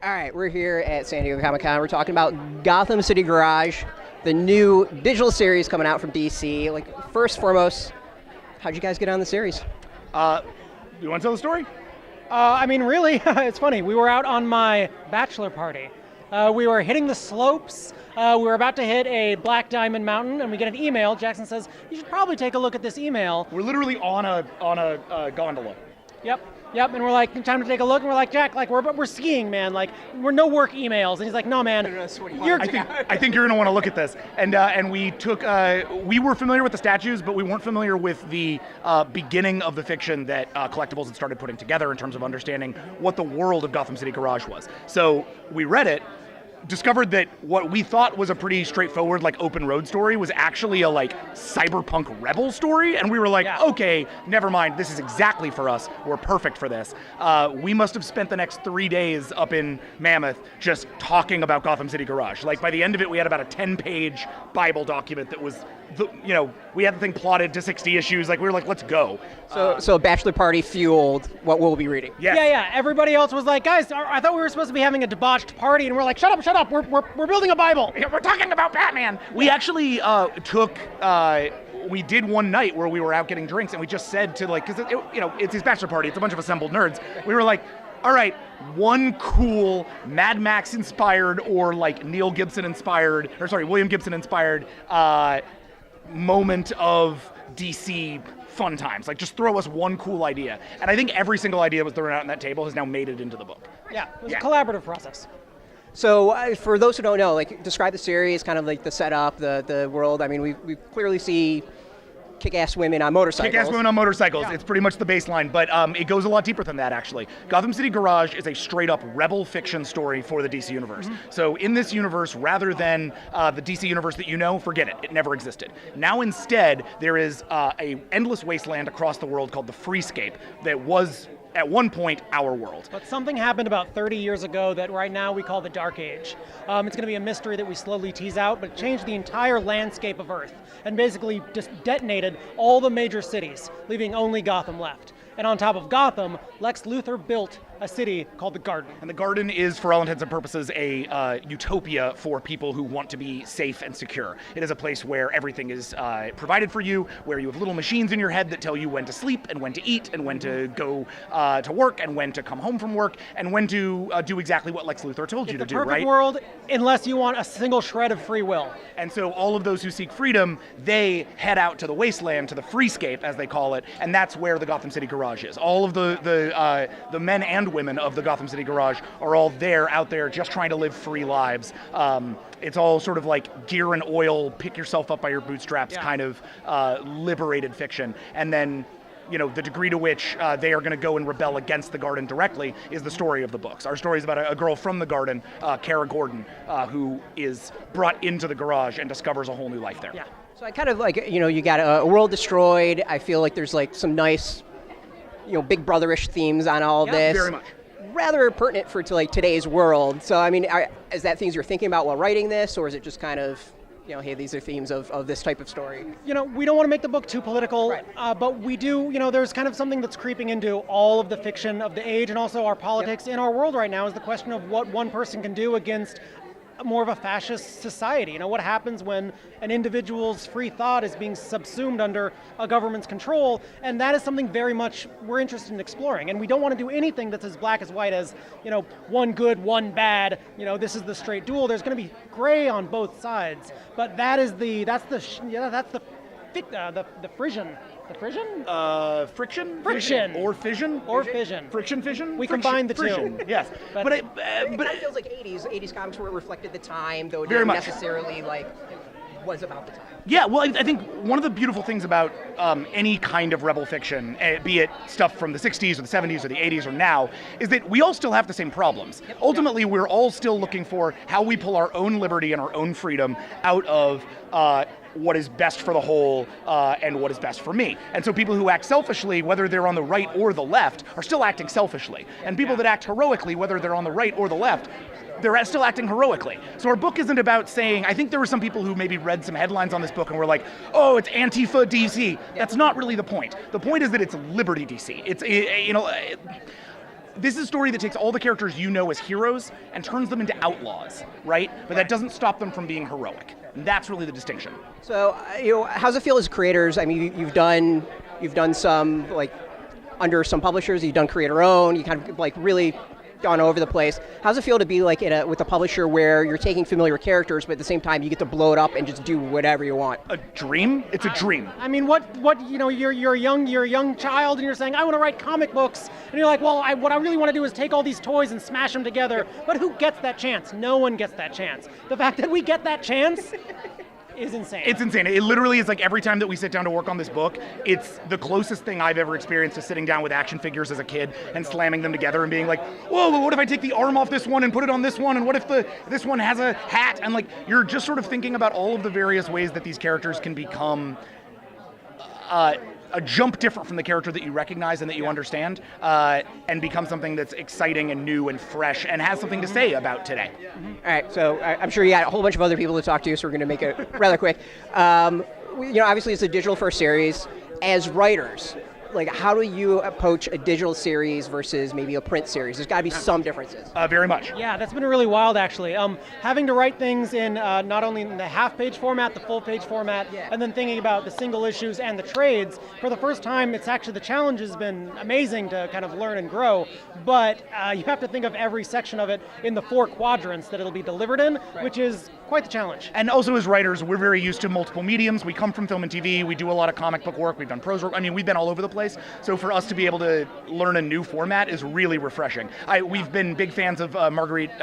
All right, we're here at San Diego Comic-Con. We're talking about Gotham City Garage, the new digital series coming out from DC. Like, first and foremost, how'd you guys get on the series? You want to tell the story? Really, it's funny. We were out on my bachelor party. We were hitting the slopes. We were about to hit a Black Diamond Mountain, and we get an email. Jackson says, you should probably take a look at this email. We're literally on a gondola. Yep, and we're like, time to take a look, and we're like, Jack, like, we're skiing, man, like, we're no work emails, and he's like, no, man, I think you're gonna want to look at this, and we took, we were familiar with the statues, but we weren't familiar with the beginning of the fiction that Collectibles had started putting together in terms of understanding what the world of Gotham City Garage was. So we read it, discovered that what we thought was a pretty straightforward, like, open road story was actually a, like, cyberpunk rebel story, and we were like, okay, never mind, this is exactly for us, we're perfect for this. We must have spent the next 3 days up in Mammoth just talking about Gotham City Garage. Like, by the end of it, we had about a 10-page Bible document that was, we had the thing plotted to 60 issues, like, we were like, let's go. So bachelor party fueled what we'll be reading. Yes. Yeah, everybody else was like, guys, I thought we were supposed to be having a debauched party, and we're like, shut up, we're building a Bible. We're talking about Batman. We actually we did one night where we were out getting drinks, and we just said to, like, because it's his bachelor party, it's a bunch of assembled nerds. We were like, all right, one cool Mad Max inspired or like William Gibson inspired moment of DC fun times. Like, just throw us one cool idea. And I think every single idea that was thrown out on that table has now made it into the book. Yeah, it was a collaborative process. So for those who don't know, like, describe the series, kind of like the setup, the world. I mean, we clearly see kick-ass women on motorcycles. Kick-ass women on motorcycles. Yeah. It's pretty much the baseline, but it goes a lot deeper than that, actually. Gotham City Garage is a straight-up rebel fiction story for the DC Universe. Mm-hmm. So in this universe, rather than the DC Universe that you know, forget it. It never existed. Now instead, there is a endless wasteland across the world called the Freescape that was, at one point, our world. But something happened about 30 years ago that right now we call the Dark Age. It's going to be a mystery that we slowly tease out, but it changed the entire landscape of Earth and basically just detonated all the major cities, leaving only Gotham left. And on top of Gotham, Lex Luthor built a city called the Garden. And the Garden is, for all intents and purposes, a utopia for people who want to be safe and secure. It is a place where everything is provided for you, where you have little machines in your head that tell you when to sleep and when to eat and when to go to work and when to come home from work and when to do exactly what Lex Luthor told you to do, right? It's the perfect world, unless you want a single shred of free will. And so all of those who seek freedom, they head out to the wasteland, to the Freescape, as they call it, and that's where the Gotham City Garage is. All of the men and women of the Gotham City Garage are all out there, just trying to live free lives. It's all sort of like gear and oil, pick yourself up by your bootstraps kind of liberated fiction. And then, the degree to which they are going to go and rebel against the Garden directly is the story of the books. Our story is about a girl from the Garden, Kara Gordon, who is brought into the garage and discovers a whole new life there. Yeah. So I kind of like, you got a world destroyed. I feel like there's like some nice, Big Brother-ish themes on all of this. Very much. Rather pertinent for today's world. So, I mean, is that things you're thinking about while writing this, or is it just kind of, hey, these are themes of this type of story? We don't want to make the book too political, right. But we do, there's kind of something that's creeping into all of the fiction of the age and also our politics in our world right now is the question of what one person can do against more of a fascist society. What happens when an individual's free thought is being subsumed under a government's control, and that is something very much we're interested in exploring. And we don't want to do anything that's as black as white as, one good, one bad, this is the straight duel. There's going to be gray on both sides, but that's the frisson. The frisson? Friction? Friction. Or fission? Or fission. Friction, fission? We combine the two. Yes. But it kind of feels like 80s comics where it reflected the time, though it very didn't much necessarily was about the time. Yeah, well, I think one of the beautiful things about any kind of rebel fiction, be it stuff from the 60s or the 70s or the 80s or now, is that we all still have the same problems. Yep. Ultimately, we're all still looking for how we pull our own liberty and our own freedom out of what is best for the whole and what is best for me. And so people who act selfishly, whether they're on the right or the left, are still acting selfishly. And people that act heroically, whether they're on the right or the left, they're still acting heroically. So our book isn't about saying, I think there were some people who maybe read some headlines on this book and were like, oh, it's Antifa DC. That's not really the point. The point is that it's Liberty DC. It's, this is a story that takes all the characters you know as heroes and turns them into outlaws, right? But that doesn't stop them from being heroic. And that's really the distinction. So, how's it feel as creators? I mean, you've done some, like, under some publishers, you've done creator own, you kind of, like, really gone over the place. How's it feel to be, like, with a publisher where you're taking familiar characters, but at the same time you get to blow it up and just do whatever you want? A dream? It's a dream. I mean, what you're a young child, and you're saying, I want to write comic books, and you're like, well, what I really want to do is take all these toys and smash them together. But who gets that chance? No one gets that chance. The fact that we get that chance is insane. It's insane. It literally is like every time that we sit down to work on this book, it's the closest thing I've ever experienced to sitting down with action figures as a kid and slamming them together and being like, whoa, what if I take the arm off this one and put it on this one? And what if this one has a hat? And like, you're just sort of thinking about all of the various ways that these characters can become a jump different from the character that you recognize and that you understand, and become something that's exciting and new and fresh and has something to say about today. All right, so I'm sure you got a whole bunch of other people to talk to, so we're going to make it rather quick. Obviously it's a digital first series. As writers, like, how do you approach a digital series versus maybe a print series? There's got to be some differences. Very much. Yeah, that's been really wild, actually. Having to write things in not only in the half-page format, the full-page format, and then thinking about the single issues and the trades. For the first time, it's actually, the challenge has been amazing to kind of learn and grow, but you have to think of every section of it in the 4 quadrants that it'll be delivered in, which is quite the challenge. And also as writers, we're very used to multiple mediums. We come from film and TV, we do a lot of comic book work, we've done prose work, I mean, we've been all over the place. So for us to be able to learn a new format is really refreshing. We've been big fans of Marguerite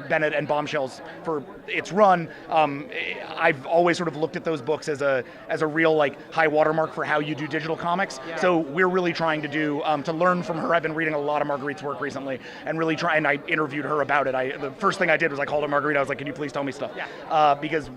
Bennett and Bombshells for its run. I've always sort of looked at those books as a real, like, high watermark for how you do digital comics. Yeah. So we're really trying to do, to learn from her. I've been reading a lot of Marguerite's work recently and really and I interviewed her about it. The first thing I did was I called her Marguerite. I was like, can you please tell me stuff? Yeah. Because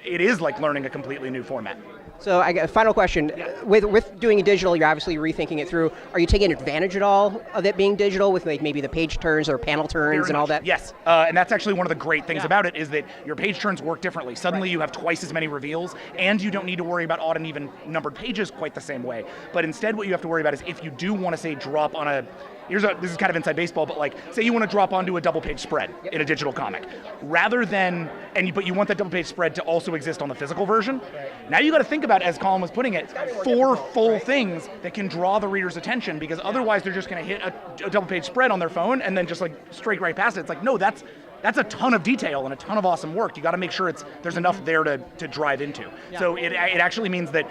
it is like learning a completely new format. So I got a final question. Yeah. With doing it digital, you're obviously rethinking it through. Are you taking advantage at all of it being digital with, like, maybe the page turns or panel turns and all that? Yes, and that's actually one of the great things about it is that your page turns work differently. Suddenly you have twice as many reveals, and you don't need to worry about odd and even numbered pages quite the same way. But instead what you have to worry about is if you do want to, say, drop on this is kind of inside baseball, but, like, say you want to drop onto a double-page spread in a digital comic, rather than, but you want that double-page spread to also exist on the physical version. Right. Now you got to think about, as Colin was putting it, 4 full things that can draw the reader's attention, because otherwise they're just going to hit a double-page spread on their phone and then just, like, straight right past it. It's like, no, that's a ton of detail and a ton of awesome work. You got to make sure there's enough there to drive into. Yeah. So it actually means that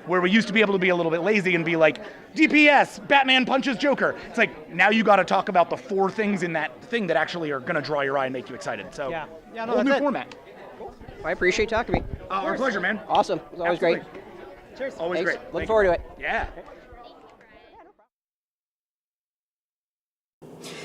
where we used to be able to be a little bit lazy and be like, DPS, Batman punches Joker. It's like, now you got to talk about the 4 things in that thing that actually are going to draw your eye and make you excited. So, whole new format. Cool. I appreciate talking to me. Our pleasure, man. Awesome. It was always great. Cheers. Always Thanks. great. Looking forward to it. Yeah.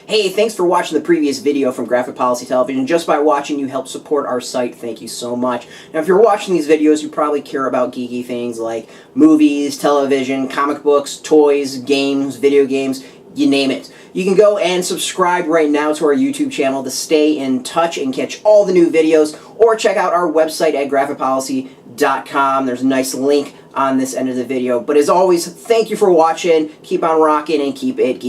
Hey, thanks for watching the previous video from Graphic Policy Television. Just by watching, you help support our site. Thank you so much. Now, if you're watching these videos, you probably care about geeky things like movies, television, comic books, toys, games, video games, you name it. You can go and subscribe right now to our YouTube channel to stay in touch and catch all the new videos, or check out our website at graphicpolicy.com. There's a nice link on this end of the video. But as always, thank you for watching. Keep on rocking and keep it geeky.